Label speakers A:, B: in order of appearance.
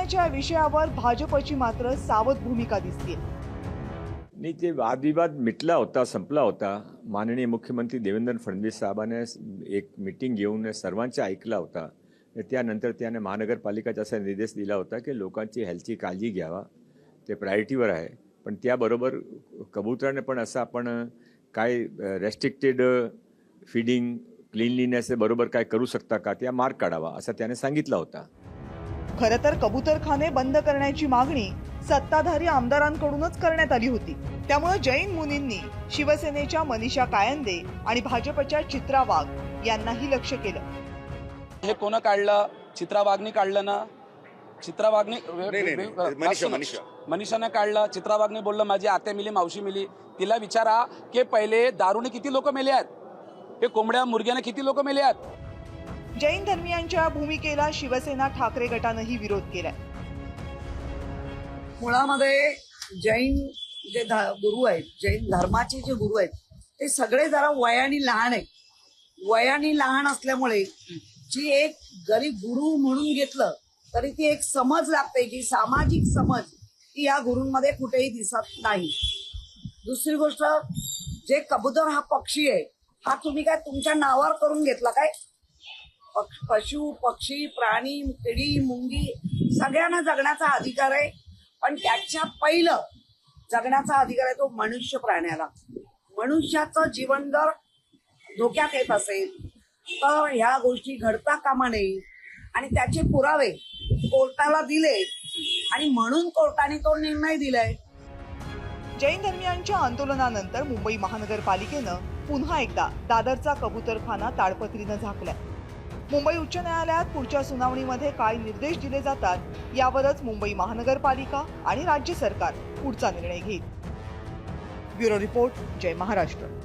A: शिवसेनेच्या विषयावर भाजपची मात्र सावध भूमिका दिसते।
B: नहीं, ते वादविवाद मिटला होता, संपला होता। माननीय मुख्यमंत्री देवेंद्र फडणवीस साहेबांनी एक मीटिंग घेऊन सर्वांचं ऐकला होता। त्यानंतर त्याने महानगरपालिकाचा असा निर्देश दिला होता की लोकांची हेल्थची काळजी घ्यावा, ते प्रायोरिटीवर आहे। पण त्याबरोबर कबुतराने पण असं आपण काय रेस्ट्रिक्टेड फीडिंग, क्लीनलीनेस बरोबर काय करू शकता का, त्या मार्ग काढावा असं त्याने सांगितलं होता।
A: खरं तर कबूतरखाने बंद करण्याची मागणी सत्ताधारी आमदारांकडूनच करण्यात आली होती। त्यामुळे जैन मुनींनी शिवसेनेच्या मनीषा कायंदे आणि भाजपच्या चित्रा वाघ यांनाही लक्ष केलं।
C: हे कोण काढलं? चित्रा वाघनी काढलं ना? चित्रा वाघनी मनीषाने काढलं। चित्रा वाघनी बोललं माझी आत्या मिली, मावशी मिली। तिला विचारा की पहिले दारूने किती लोक मेले आहेत, हे कोंबड्या मुर्ग्याने किती लोक मेले आहेत।
A: जैन धर्मीयांच्या भूमिकेला शिवसेना ठाकरे गटानेही विरोध केलाय।
D: मुळामध्ये जैन जे गुरु आहेत, जैन धर्माचे जे गुरु आहेत, ते सगळे जरा वयाने लहान आहेत। वयाने लहान असल्यामुळे जी एक जरी गुरु म्हणून घेतलं तरी ती एक समज लागते, जी सामाजिक समज ती या गुरूंमध्ये कुठेही दिसत नाही। दुसरी गोष्ट, जे कबूतर हा पक्षी आहे, हा तुम्ही काय तुमच्या नावावर करून घेतला काय? पशु पक्षी प्राणी किडी मुंगी सगळ्यांना जगण्याचा अधिकार आहे, पण त्याच्या पहिलं जगण्याचा अधिकार आहे तो मनुष्य प्राण्याला। मनुष्याचं जीवन जर धोक्यात येत असेल तर ह्या गोष्टी घडता कामा नये आणि त्याचे पुरावे कोर्टाला दिले आणि म्हणून कोर्टाने तो निर्णय दिलाय।
A: जैन धर्मियांच्या आंदोलनानंतर मुंबई महानगरपालिकेनं पुन्हा एकदा दादरचा कबूतरखाना ताडपत्रीनं झाकलाय। मुंबई उच्च न्यायालयात पुढच्या सुनावणीमध्ये काय निर्देश दिले जातात यावरच मुंबई महानगरपालिका आणि राज्य सरकार पुढचा निर्णय घेईल। ब्युरो रिपोर्ट, जय महाराष्ट्र।